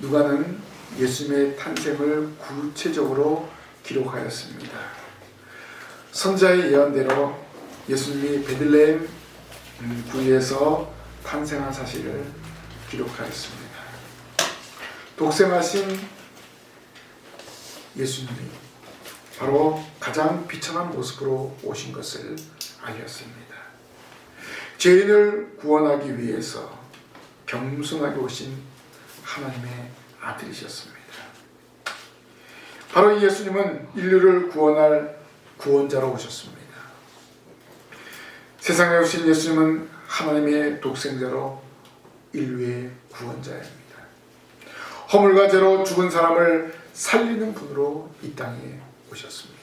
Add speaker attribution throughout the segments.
Speaker 1: 누가는 예수님의 탄생을 구체적으로 기록하였습니다. 선지자의 예언대로 예수님이 베들레헴 구에서 탄생한 사실을 기록하였습니다. 독생하신 예수님이 바로 가장 비천한 모습으로 오신 것을 알렸습니다. 죄인을 구원하기 위해서 겸손하게 오신 하나님의 아들이셨습니다. 바로 이 예수님은 인류를 구원할 구원자로 오셨습니다. 세상에 오신 예수님은 하나님의 독생자로 인류의 구원자입니다. 허물과 죄로 죽은 사람을 살리는 분으로 이 땅에 오셨습니다.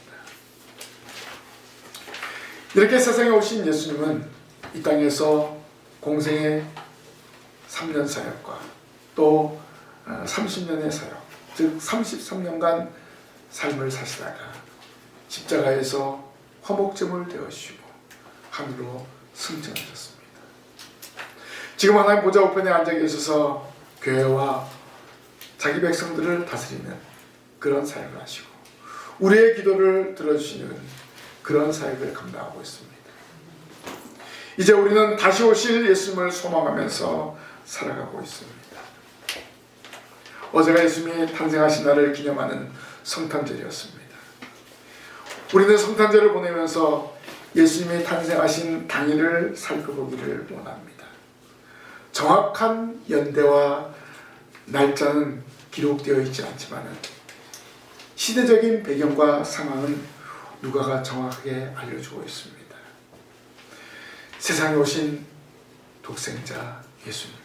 Speaker 1: 이렇게 세상에 오신 예수님은 이 땅에서 공생의 3년 사역과 또 30년의 사역, 즉 33년간 삶을 사시다가 십자가에서 화목제물 되어주시고 하늘로 승천하셨습니다. 지금 하나님 보좌 우편에 앉아 계셔서 교회와 자기 백성들을 다스리는 그런 사역을 하시고 우리의 기도를 들어주시는 그런 사역을 감당하고 있습니다. 이제 우리는 다시 오실 예수님을 소망하면서 살아가고 있습니다. 어제가 예수님이 탄생하신 날을 기념하는 성탄절이었습니다. 우리는 성탄절을 보내면서 예수님이 탄생하신 당일을 살펴보기를 원합니다. 정확한 연대와 날짜는 기록되어 있지 않지만 시대적인 배경과 상황은 누가가 정확하게 알려주고 있습니다. 세상에 오신 독생자 예수님,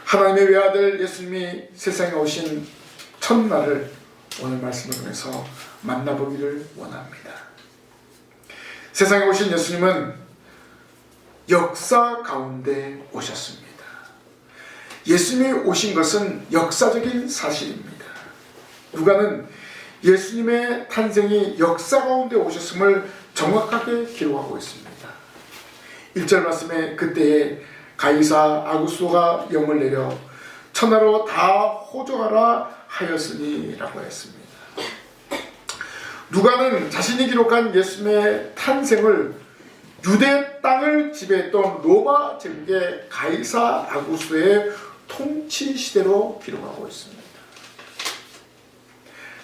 Speaker 1: 하나님의 외아들 예수님이 세상에 오신 첫날을 오늘 말씀을 통해서 만나보기를 원합니다. 세상에 오신 예수님은 역사 가운데 오셨습니다. 예수님이 오신 것은 역사적인 사실입니다. 누가는 예수님의 탄생이 역사 가운데 오셨음을 정확하게 기록하고 있습니다. 1절 말씀에 그때에 가이사 아구스토가 영을 내려 천하로 다 호종하라 하였으니 라고 했습니다. 누가는 자신이 기록한 예수님의 탄생을 유대 땅을 지배했던 로마 제국의 가이사 아구스토의 통치 시대로 기록하고 있습니다.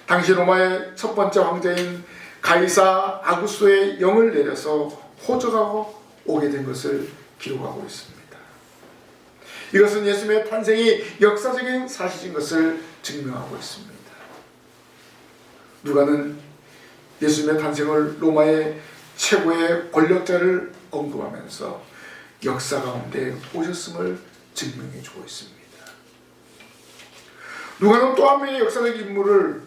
Speaker 1: 당시 로마의 첫 번째 황제인 가이사 아구스토의 영을 내려서 호적하고 오게 된 것을 기록하고 있습니다. 이것은 예수님의 탄생이 역사적인 사실인 것을 증명하고 있습니다. 누가는 예수님의 탄생을 로마의 최고의 권력자를 언급하면서 역사 가운데 오셨음을 증명해 주고 있습니다. 누가는 또 한 명의 역사적 인물을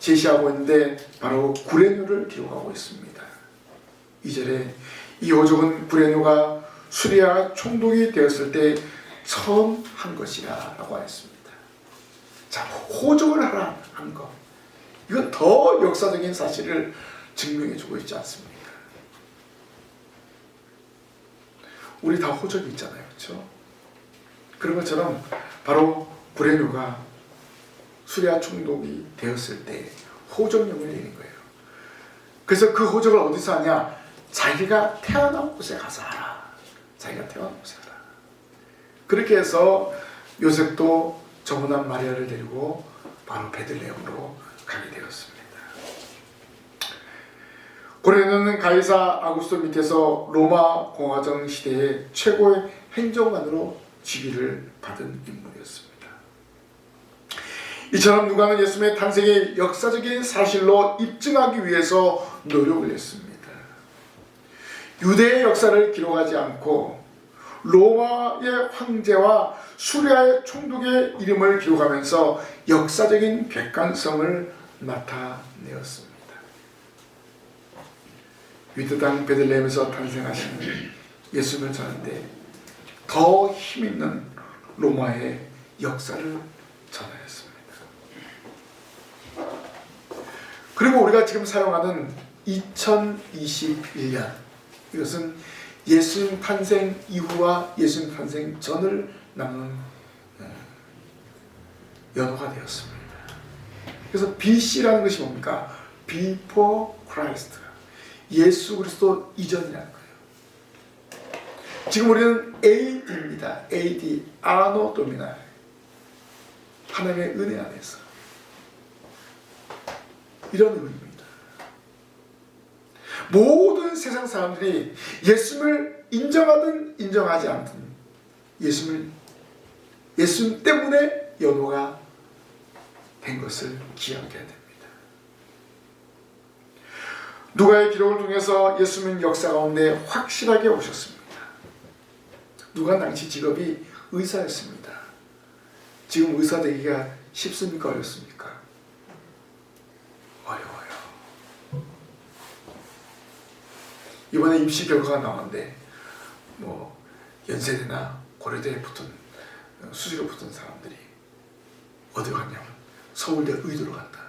Speaker 1: 제시하고 있는데 바로 구레뇨를 기록하고 있습니다. 2절에 이 호적은 구레뇨가 수리아 총독이 되었을 때 처음 한 것이라 라고 했습니다. 자, 호적을 하라 한 것, 이건 더 역사적인 사실을 증명해 주고 있지 않습니까? 우리 다 호적이 있잖아요, 그렇죠? 그런 것처럼 바로 구레뇨가 수리아 총독이 되었을 때 호적령을 내린 거예요. 그래서 그 호적을 어디서 하냐? 자기가 태어난 곳에 가서 하라. 자기가 태어난 곳에 하라. 그렇게 해서 요셉도 정혼한 마리아를 데리고 바로 베들레헴으로 가게 되었습니다. 고레뇨는 가이사 아구스토 밑에서 로마 공화정 시대의 최고의 행정관으로 직위를 받은 인물이었습니다. 이처럼 누가는 예수님의 탄생의 역사적인 사실로 입증하기 위해서 노력을 했습니다. 유대의 역사를 기록하지 않고 로마의 황제와 수리아의 총독의 이름을 기록하면서 역사적인 객관성을 나타내었습니다. 유대 땅 베들레헴에서 탄생하시는 예수님을 전하는데 더 힘있는 로마의 역사를 전하였습니다. 그리고 우리가 지금 사용하는 2021년, 이것은 예수님 탄생 이후와 예수님 탄생 전을 나눈 연호가 되었습니다. 그래서 BC라는 것이 뭡니까? Before Christ. 예수 그리스도 이전이라는 거예요. 지금 우리는 AD입니다. AD, 아노 도미나. 하나님의 은혜 안에서. 이런 의미입니다. 모든 세상 사람들이 예수님을 인정하든 인정하지 않든 예수님 때문에 연호가 된 것을 기억해야 됩니다. 누가의 기록을 통해서 예수님은 역사 가운데 확실하게 오셨습니다. 누가 당시 직업이 의사였습니다. 지금 의사 되기가 쉽습니까? 어렵습니까? 어려워요. 이번에 입시 결과가 나왔는데 연세대나 고려대에 수시로 붙은 사람들이 어디 갔냐면 서울대 의대로 갔다.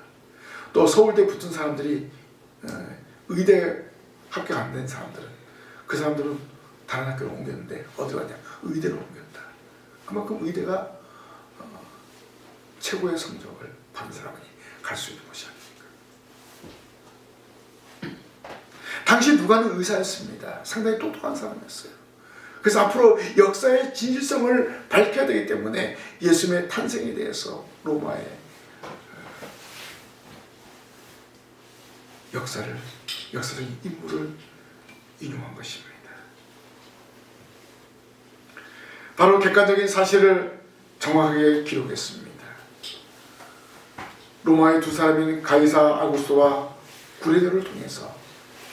Speaker 1: 또 서울대 붙은 사람들이 의대 합격 안 된 사람들은 그 사람들은 다른 학교로 옮겼는데 어디 갔냐? 의대로 옮겼다. 그만큼 의대가 최고의 성적을 받은 사람이 갈 수 있는 것이 아닙니까? 당시 누가는 의사였습니다. 상당히 똑똑한 사람이었어요. 그래서 앞으로 역사의 진실성을 밝혀야 되기 때문에 예수님의 탄생에 대해서 로마의 역사적인 인물을 인용한 것입니다. 바로 객관적인 사실을 정확하게 기록했습니다. 로마의 두 사람인 가이사 아구스토와 구레네를 통해서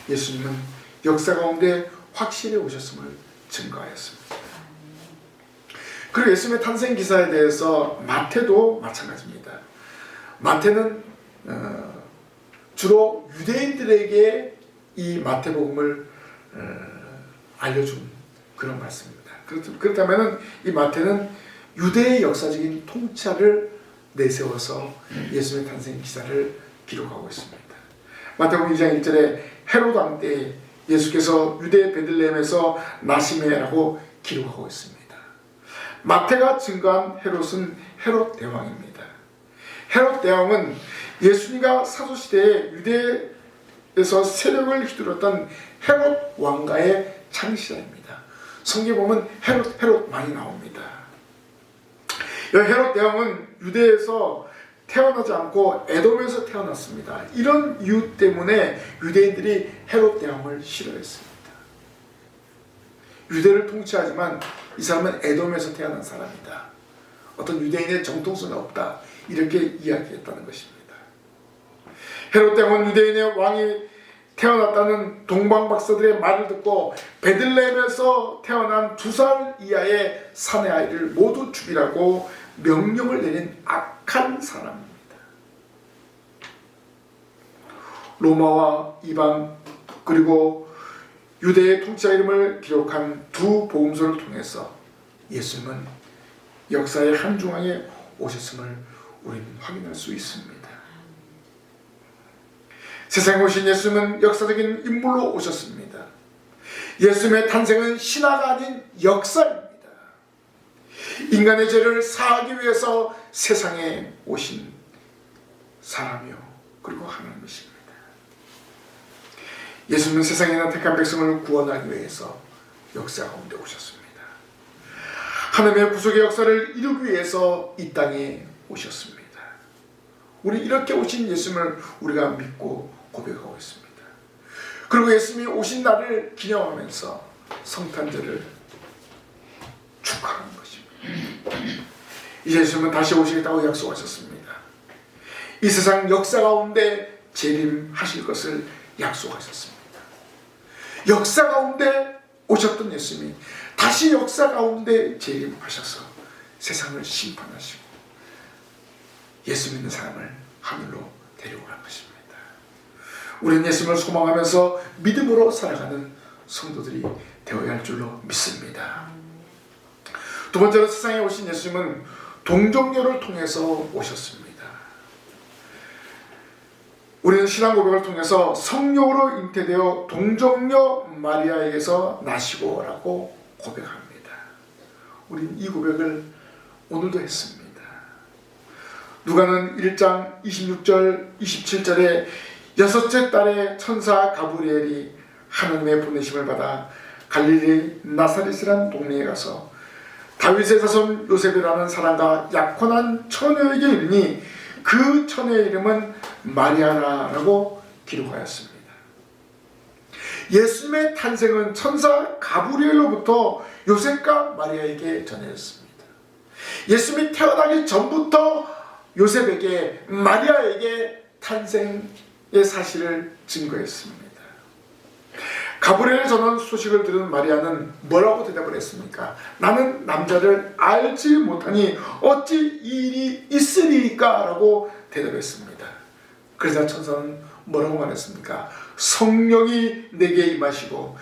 Speaker 1: 예수님은 역사 가운데 확실히 오셨음을 증거하였습니다. 그리고 예수님의 탄생 기사에 대해서 마태도 마찬가지입니다. 마태는 주로 유대인들에게 이 마태복음을 알려준 그런 말씀입니다. 그렇다면 이 마태는 유대의 역사적인 통찰을 내세워서 예수님의 탄생 기사를 기록하고 있습니다. 마태복음 2장 1절에 헤로드 왕 때 예수께서 유대 베들레헴에서 나시매라고 기록하고 있습니다. 마태가 증거한 헤롯은 헤롯 대왕입니다. 헤롯 대왕은 예수님과 사도시대에 유대에서 세력을 휘두르던 헤롯 왕가의 창시자입니다. 성경에 보면 헤롯 많이 나옵니다. 이 헤롯 대왕은 유대에서 태어나지 않고 에돔에서 태어났습니다. 이런 이유 때문에 유대인들이 헤롯 대왕을 싫어했습니다. 유대를 통치하지만 이 사람은 에돔에서 태어난 사람이다. 어떤 유대인의 정통성은 없다. 이렇게 이야기했다는 것입니다. 헤롯 대왕은 유대인의 왕이 태어났다는 동방박사들의 말을 듣고 베들레헴에서 태어난 2살 이하의 사내 아이를 모두 죽이라고 명령을 내린 악한 사람입니다. 로마와 이방 그리고 유대의 통치자 이름을 기록한 두 복음서를 통해서 예수님은 역사의 한 중앙에 오셨음을 우리는 확인할 수 있습니다. 세상에 오신 예수님은 역사적인 인물로 오셨습니다. 예수님의 탄생은 신화가 아닌 역사입니다. 인간의 죄를 사하기 위해서 세상에 오신 사람이요 그리고 하나님이십니다. 예수님은 세상에 있는 택한 백성을 구원하기 위해서 역사 가운데 오셨습니다. 하나님의 구속의 역사를 이루기 위해서 이 땅에 오셨습니다. 우리 이렇게 오신 예수님을 우리가 믿고 고백하고 있습니다. 그리고 예수님이 오신 날을 기념하면서 성탄절을 축하하는 것입니다. 이제 예수님은 다시 오시겠다고 약속하셨습니다. 이 세상 역사 가운데 재림하실 것을 약속하셨습니다. 역사 가운데 오셨던 예수님이 다시 역사 가운데 재림하셔서 세상을 심판하시고 예수 믿는 사람을 하늘로 데려갈 것입니다. 우리는 예수님을 소망하면서 믿음으로 살아가는 성도들이 되어야 할 줄로 믿습니다. 두 번째로 세상에 오신 예수님은 동정녀를 통해서 오셨습니다. 우리는 신앙 고백을 통해서 성령으로 잉태되어 동정녀 마리아에게서 나시고 라고 고백합니다. 우리는 이 고백을 오늘도 했습니다. 누가는 1장 26절 27절에 여섯째 달에 천사 가브리엘이 하나님의 보내심을 받아 갈릴리 나사렛이라는 동네에 가서 다윗의 자손 요셉이라는 사람과 약혼한 처녀에게 이르니 그 처녀의 이름은 마리아라고 기록하였습니다. 예수님의 탄생은 천사 가브리엘로부터 요셉과 마리아에게 전해졌습니다. 예수님이 태어나기 전부터 요셉에게 마리아에게 탄생의 사실을 증거했습니다. 가브리엘의 전한 소식을 들은 마리아는 뭐라고 대답을 했습니까? 나는 남자를 알지 못하니 어찌 이 일이 있으리까? 라고 대답했습니다. 그러자 천사는 뭐라고 말했습니까? 성령이 내게 임하시고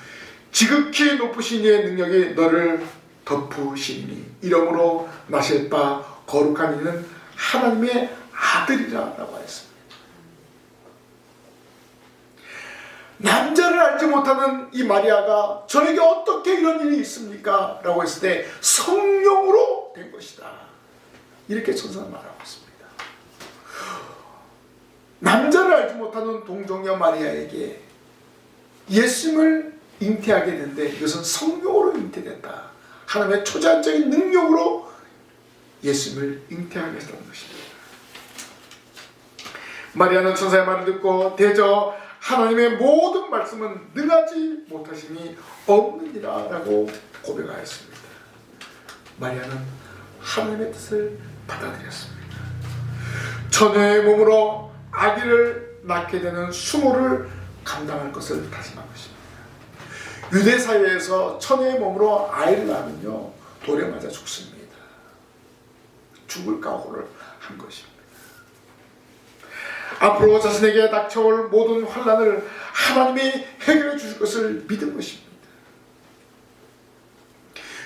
Speaker 1: 지극히 높으신 이의 능력이 너를 덮으시니 이러므로 나실 바 거룩한 이는 하나님의 아들이라 라고 했습니다. 남자를 알지 못하는 이 마리아가 저에게 어떻게 이런 일이 있습니까? 라고 했을 때 성령으로 된 것이다. 이렇게 천사는 말하고 있습니다. 남자를 알지 못하는 동정녀 마리아에게 예수님을 잉태하게 되는데 이것은 성령으로 잉태됐다. 하나님의 초자연적인 능력으로 예수님을 잉태하게 했다는 것입니다. 마리아는 천사의 말을 듣고 대저 하나님의 모든 말씀은 능하지 못하시니 없느니라 라고 고백하였습니다. 마리아는 하나님의 뜻을 받아들였습니다. 처녀의 몸으로 아기를 낳게 되는 수모를 감당할 것을 다짐한 것입니다. 유대 사회에서 처녀의 몸으로 아이를 낳으면요 돌에 맞아 죽습니다. 죽을 각오를 한 것입니다. 앞으로 자신에게 닥쳐올 모든 환난을 하나님이 해결해 주실 것을 믿은 것입니다.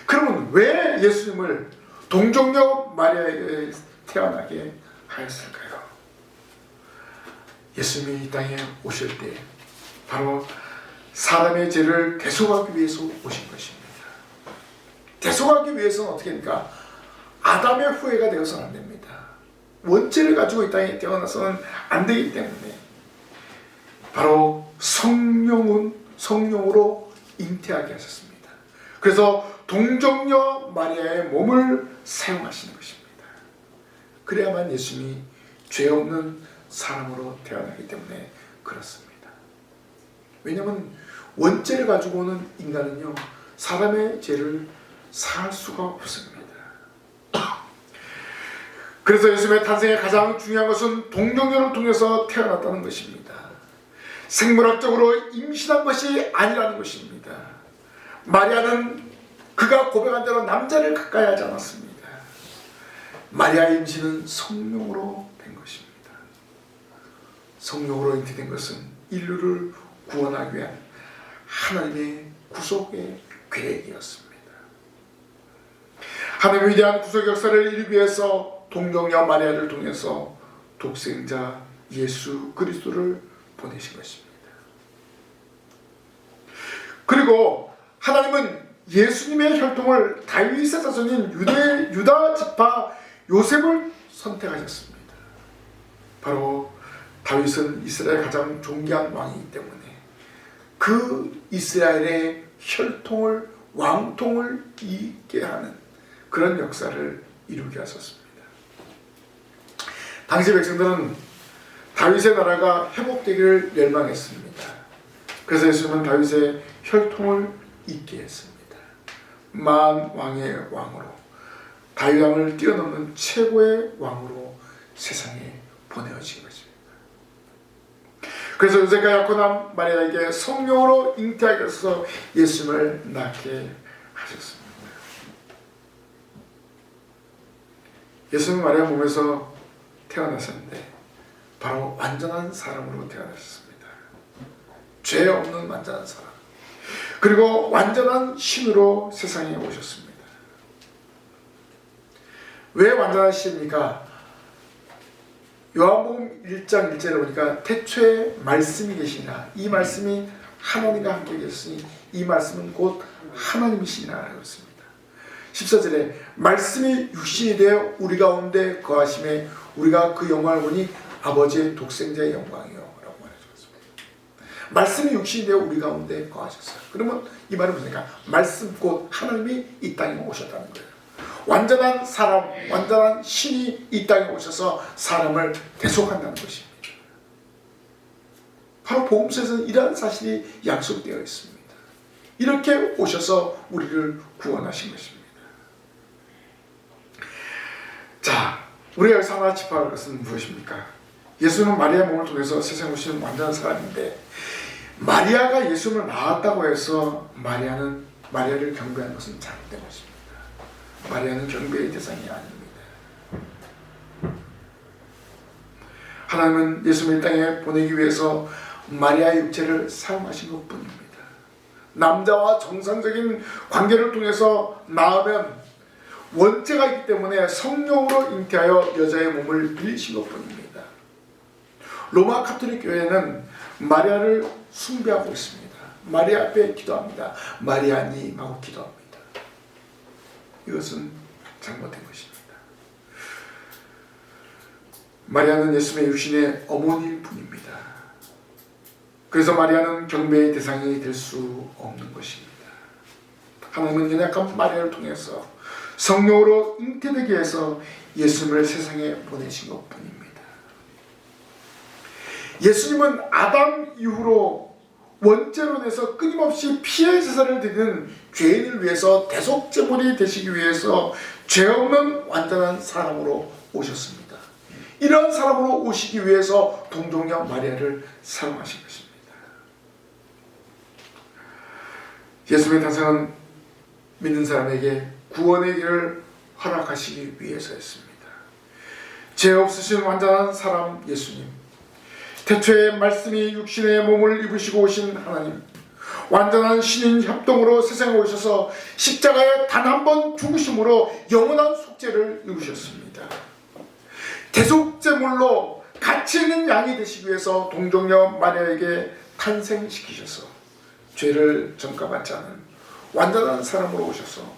Speaker 1: 그러면 왜 예수님을 동정녀 마리아에게 태어나게 하였을까요? 예수님이 이 땅에 오실 때 바로 사람의 죄를 대속하기 위해서 오신 것입니다. 대속하기 위해서는 어떻게 합니까? 아담의 후예가 되어서는 안 됩니다. 원죄를 가지고 이 땅에 태어나서는 안 되기 때문에 바로 성령으로 잉태하게 하셨습니다. 그래서 동정녀 마리아의 몸을 사용하시는 것입니다. 그래야만 예수님이 죄 없는 사람으로 태어나기 때문에 그렇습니다. 왜냐하면 원죄를 가지고 오는 인간은요 사람의 죄를 사할 수가 없습니다. 그래서 예수님의 탄생의 가장 중요한 것은 동정녀를 통해서 태어났다는 것입니다. 생물학적으로 임신한 것이 아니라는 것입니다. 마리아는 그가 고백한 대로 남자를 가까이 하지 않았습니다. 마리아의 임신은 성령으로 된 것입니다. 성령으로 잉태된 것은 인류를 구원하기 위한 하나님의 구속의 계획이었습니다. 하나님의 위대한 구속 역사를 이루기 위해서 동정녀 마리아를 통해서 독생자 예수 그리스도를 보내신 것입니다. 그리고 하나님은 예수님의 혈통을 다윗의 자손인 유다 지파 요셉을 선택하셨습니다. 바로 다윗은 이스라엘 가장 존귀한 왕이기 때문에 그 이스라엘의 혈통을 왕통을 잇게 하는 그런 역사를 이루게 하셨습니다. 당시 백성들은 다윗의 나라가 회복되기를 열망했습니다. 그래서 예수님은 다윗의 혈통을 잇게 했습니다. 만 왕의 왕으로 다윗 왕을 뛰어넘는 최고의 왕으로 세상에 보내어진 것입니다. 그래서 요셉과 약혼한 마리아에게 성령으로 잉태하게 하셔서 예수님을 낳게 하셨습니다. 예수님은 마리아 몸에서 태어나셨는데 바로 완전한 사람으로 태어나셨습니다. 죄 없는 완전한 사람, 그리고 완전한 신으로 세상에 오셨습니다. 왜 완전한 신입니까? 요한복음 1장 1절에 보니까 태초에 말씀이 계시니라, 이 말씀이 하나님과 함께 계셨으니 이 말씀은 곧 하나님이시니라 라고 했습니다. 14절에 말씀이 육신이 되어 우리 가운데 거하심에 우리가 그 영광을 보니 아버지의 독생자의 영광이요 라고 말해주었습니다. 말씀이 육신이 되어 우리 가운데 거하셨어요. 그러면 이 말은 무엇입니까? 말씀 곧 하나님이 이 땅에 오셨다는 거예요. 완전한 사람, 완전한 신이 이 땅에 오셔서 사람을 대속한다는 것입니다. 바로 복음서에서는 이러한 사실이 약속되어 있습니다. 이렇게 오셔서 우리를 구원하신 것입니다. 자, 우리가 여기서 하나 짚어야 할 것은 무엇입니까? 예수는 마리아 몸을 통해서 세상에 오신 완전한 사람인데 마리아가 예수를 낳았다고 해서 마리아를 경배하는 것은 잘못된 것입니다. 마리아는 경배의 대상이 아닙니다. 하나님은 예수를 땅에 보내기 위해서 마리아의 육체를 사용하신 것뿐입니다. 남자와 정상적인 관계를 통해서 낳으면 원죄가 있기 때문에 성령으로 잉태하여 여자의 몸을 빌리신 것뿐입니다. 로마 가톨릭 교회는 마리아를 숭배하고 있습니다. 마리아 앞에 기도합니다. 마리아님 하고 기도합니다. 이것은 잘못된 것입니다. 마리아는 예수님의 육신의 어머니일 뿐입니다. 그래서 마리아는 경배의 대상이 될 수 없는 것입니다. 하나님은 연약한 마리아를 통해서 성령으로 잉태되게 해서 예수님을 세상에 보내신 것뿐입니다. 예수님은 아담 이후로 원죄로 인해서 끊임없이 피해 제사를 드리는 죄인을 위해서 대속제물이 되시기 위해서 죄 없는 완전한 사람으로 오셨습니다. 이런 사람으로 오시기 위해서 동정녀 마리아를 사용하신 것입니다. 예수님의 탄생은 믿는 사람에게 구원의 길을 허락하시기 위해서였습니다. 죄 없으신 완전한 사람 예수님, 태초에 말씀이 육신의 몸을 입으시고 오신 하나님, 완전한 신인 협동으로 세상에 오셔서 십자가에 단 한 번 죽으심으로 영원한 속죄를 이루셨습니다. 대속제물로 가치 있는 양이 되시기 위해서 동정녀 마리아에게 탄생시키셔서 죄를 전가받지 않은 완전한 사람으로 오셔서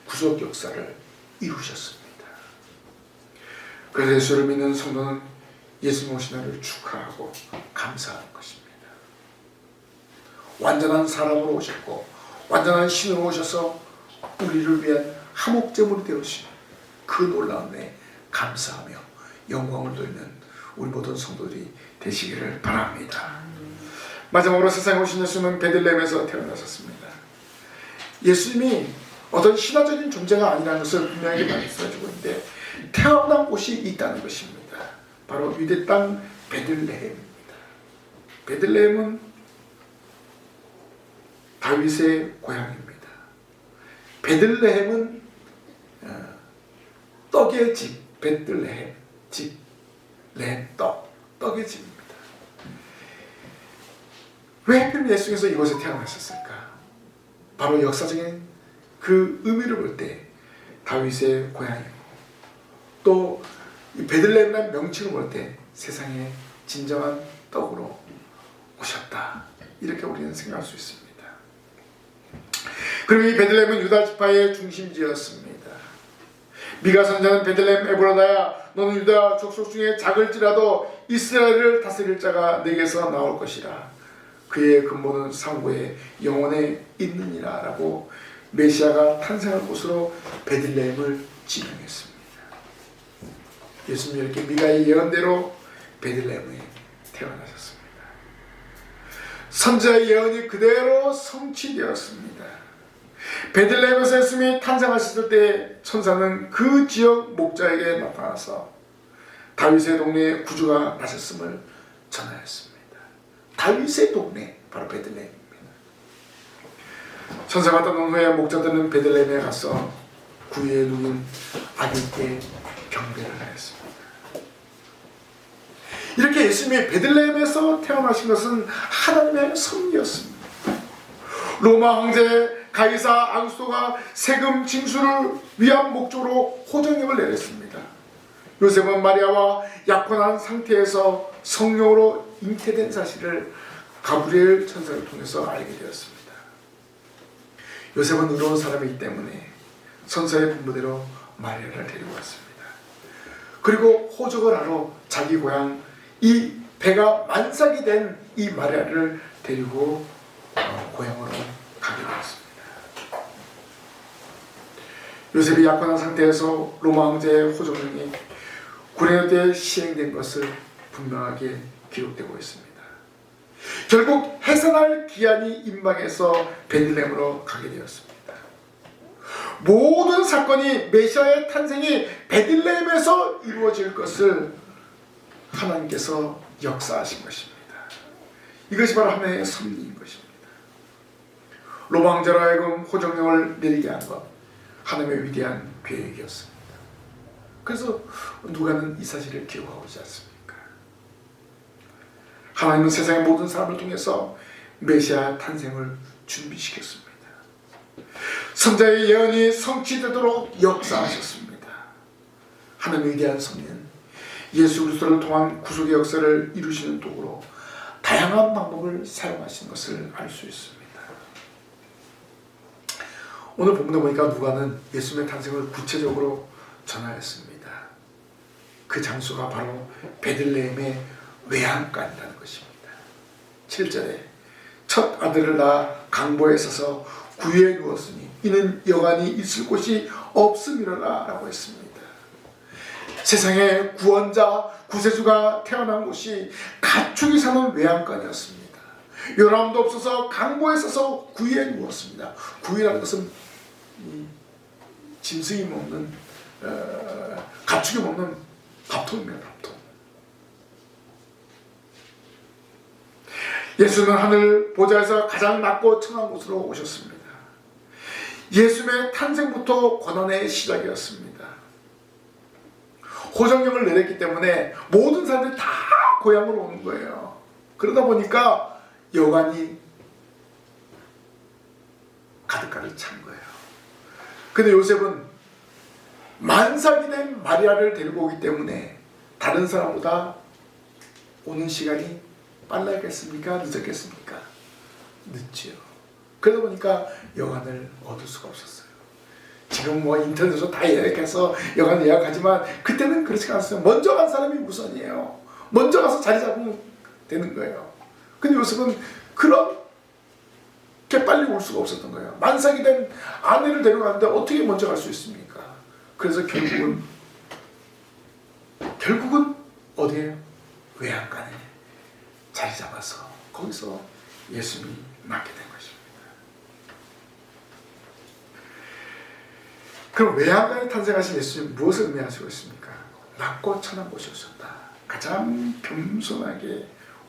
Speaker 1: 구속 역사를 이루셨습니다. 그래서 예수를 믿는 성도는 예수님 오신 날을 축하하고 감사하는 것입니다. 완전한 사람으로 오셨고 완전한 신으로 오셔서 우리를 위한 화목제물이 되어주신 그 놀라움에 감사하며 영광을 돌리는 우리 모든 성도들이 되시기를 바랍니다. 마지막으로 세상에 오신 예수님은 베들레헴에서 태어나셨습니다. 예수님이 어떤 신화적인 존재가 아니라는 것을 분명하게 말씀해주고 있는데 태어난 곳이 있다는 것입니다. 바로 유대 땅 베들레헴입니다. 베들레헴은 다윗의 고향입니다. 베들레헴은 떡의 집, 베들레헴, 집, 레헴, 떡의 집입니다. 왜 하필 예수께서 이곳에 태어나셨을까? 바로 역사적인 그 의미를 볼 때 다윗의 고향이고 또 베들레헴이라는 명칭을 볼 때 세상에 진정한 떡으로 오셨다. 이렇게 우리는 생각할 수 있습니다. 그리고 이 베들레헴은 유다 지파의 중심지였습니다. 미가 선지자는 베들레헴 에브라다야 너는 유다 족속 중에 작을지라도 이스라엘을 다스릴 자가 내게서 나올 것이라. 그의 근본은 상고에 영원에 있느니라 라고 메시아가 탄생할 곳으로 베들레헴을 지명했습니다. 예수님이 이렇게 미가의 예언대로 베들레헴에 태어나셨습니다. 선지자의 예언이 그대로 성취되었습니다. 베들레헴에서 예수님이 탄생하셨을 때 천사는 그 지역 목자에게 나타나서 다윗의 동네에 구주가 나셨음을 전하였습니다. 다윗의 동네, 바로 베들레헴입니다. 천사가 떠난 후에 목자들은 베들레헴에 가서 구유에 누운 아기께 경배를 하였습니다. 이렇게 예수님이 베들레헴에서 태어나신 것은 하나님의 섭리였습니다. 로마 황제 가이사 아구스토가 세금 징수를 위한 목적으로 호정령을 내렸습니다. 요셉은 마리아와 약혼한 상태에서 성령으로 잉태된 사실을 가브리엘 천사를 통해서 알게 되었습니다. 요셉은 의로운 사람이기 때문에 선사의 분부대로 마리아를 데리고 왔습니다. 그리고 호적을 하러 자기 고향 이 배가 만삭이 된 이 마리아를 데리고 고향으로 가게 되었습니다. 요셉이 약혼한 상태에서 로마 황제의 호적령이 구레네 때 시행된 것을 분명하게 기록되고 있습니다. 결국 해산할 기한이 임박해서 베들레헴으로 가게 되었습니다. 모든 사건이 메시아의 탄생이 베들레헴에서 이루어질 것을 하나님께서 역사하신 것입니다. 이것이 바로 하나님의 섭리인 것입니다. 로마 황제로 하여금 호정령을 내리게 한 것, 하나님의 위대한 계획이었습니다. 그래서 누가는 이 사실을 기억하고 있지 않습니까? 하나님은 세상의 모든 사람을 통해서 메시아 탄생을 준비시켰습니다. 선자의 예언이 성취되도록 역사하셨습니다. 하나님의 위대한 섭리는 예수 그리스도를 통한 구속의 역사를 이루시는 도구로 다양한 방법을 사용하신 것을 알 수 있습니다. 오늘 본문에 보니까 누가는 예수님의 탄생을 구체적으로 전하였습니다. 그 장소가 바로 베들레헴의 외양간이라는 것입니다. 7절에 첫 아들을 낳아 강보에 서서 구유에 누웠으니 이는 여간이 있을 곳이 없음이로라 라고 했습니다. 세상에 구원자 구세주가 태어난 곳이 가축이 사는 외양간이었습니다. 요람도 없어서 강보에 서서 구유에 누웠습니다. 구유라는 것은 짐승이 먹는 가축이 먹는 밥통입니다. 밥통. 예수는 하늘 보좌에서 가장 낮고 천한 곳으로 오셨습니다. 예수님의 탄생부터 고난의 시작이었습니다. 호정령을 내렸기 때문에 모든 사람들이 다 고향으로 오는 거예요. 그러다 보니까 여관이 가득가득 찬 거예요. 근데 요셉은 만삭이 된 마리아를 데리고 오기 때문에 다른 사람보다 오는 시간이 빨랐겠습니까? 늦었겠습니까? 늦지요. 그러다 보니까 여관을 얻을 수가 없었어요. 지금 뭐 인터넷으로 다 예약해서 여관 예약하지만 그때는 그렇지 않았어요. 먼저 간 사람이 우선이에요. 먼저 가서 자리 잡으면 되는 거예요. 근데 요셉은 그렇게 빨리 올 수가 없었던 거예요. 만삭이 된 아내를 데려가는데 어떻게 먼저 갈 수 있습니까? 그래서 결국은 어디에? 외양간에 자리 잡아서 거기서 예수님이 낳게 된 것입니다. 그럼 외양간에 탄생하신 예수님 무엇을 의미하시고 있습니까? 낮고 천한 곳에 오셨다. 가장 겸손하게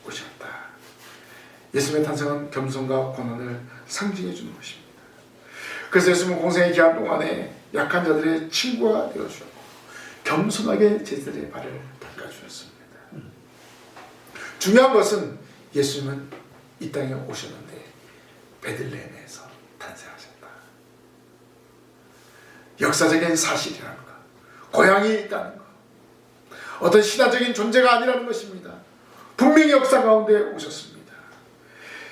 Speaker 1: 오셨다. 예수님의 탄생은 겸손과 고난을 상징해 주는 것입니다. 그래서 예수님은 공생의 기한 동안에 약한 자들의 친구가 되어주셨고 겸손하게 제자들의 발을 닦아주셨습니다. 중요한 것은 예수님은 이 땅에 오셨는데 베들레헴에서 탄생하셨다. 역사적인 사실이라는 것, 고향이 있다는 것, 어떤 신화적인 존재가 아니라는 것입니다. 분명히 역사 가운데 오셨습니다.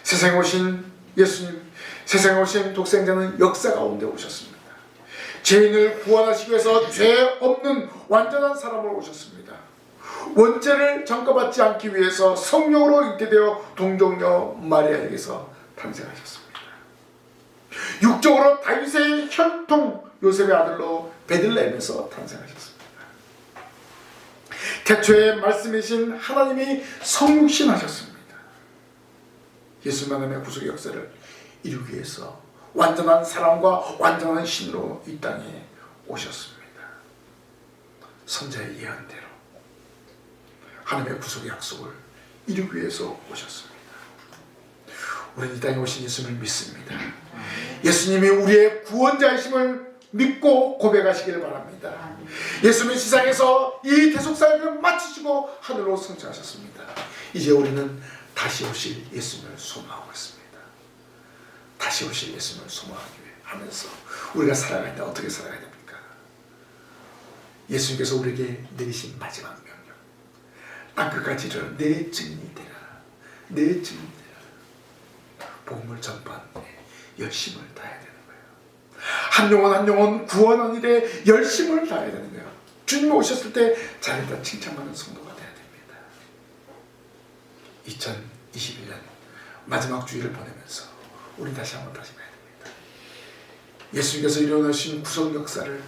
Speaker 1: 세상에 오신 예수님, 세상에 오신 독생자는 역사 가운데 오셨습니다. 죄인을 구원하시기 위해서 죄 없는 완전한 사람으로 오셨습니다. 원죄를 전가받지 않기 위해서 성령으로 잉태되어 동정녀 마리아에게서 탄생하셨습니다. 육적으로 다윗의 혈통 요셉의 아들로 베들레헴에서 탄생하셨습니다. 태초에 말씀이신 하나님이 성육신하셨습니다. 예수만남의 구속의 역사를 이루기 위해서 완전한 사랑과 완전한 신으로 이 땅에 오셨습니다. 선자의 예언대로 하나님의 구속의 약속을 이루기 위해서 오셨습니다. 우리는 이 땅에 오신 예수님을 믿습니다. 예수님이 우리의 구원자이심을 믿고 고백하시길 바랍니다. 예수님은 세상에서 이 대속사역을 마치시고 하늘로 승천하셨습니다. 이제 우리는 다시 오실 예수님을 소망하고 있습니다. 다시 오실 예수님을 소망하기 위해 하면서 우리가 살아갈 때 어떻게 살아가야 됩니까? 예수님께서 우리에게 내리신 마지막 명령, 땅끝까지 이르러 내 증인이 되라, 내 증인이 되라. 복음을 전파하는 데 열심을 다해야 되는 거예요. 한 영혼 한 영혼 구원하는 일에 열심을 다해야 되는 거예요. 주님 오셨을 때 잘했다 칭찬받는 성도가 되어야 됩니다. 2021년 마지막 주일을 보내면서 우리 다시 한번 다짐해야 됩니다. 예수님께서 일어나신 구속 역사를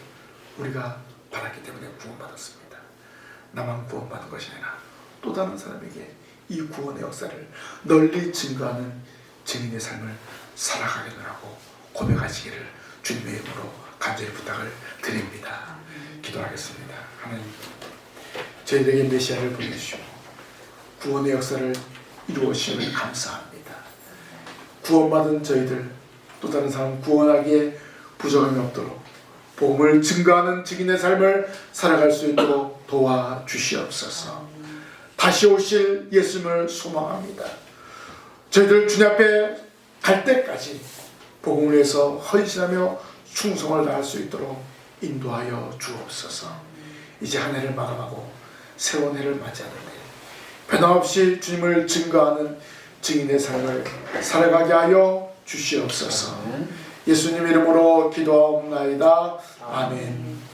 Speaker 1: 우리가 받았기 때문에 구원받았습니다. 나만 구원받은 것이 아니라 또 다른 사람에게 이 구원의 역사를 널리 증거하는 증인의 삶을 살아가게 되라고 고백하시기를 주님의 이름으로 간절히 부탁을 드립니다. 기도하겠습니다. 하나님, 저희들에게 메시아를 보내주시고 구원의 역사를 이루어주심을 감사합니다. 구원받은 저희들 또 다른 사람 구원하기에 부족함이 없도록 복음을 증거하는 증인의 삶을 살아갈 수 있도록 도와주시옵소서. 다시 오실 예수님을 소망합니다. 저희들 주님 앞에 갈 때까지 복음을 위해서 헌신하며 충성을 다할 수 있도록 인도하여 주옵소서. 이제 한 해를 마감하고 새로운 해를 맞이하는데 변함없이 주님을 증거하는 증인의 삶을 살아가게 하여 주시옵소서. 예수님 이름으로 기도하옵나이다. 아멘.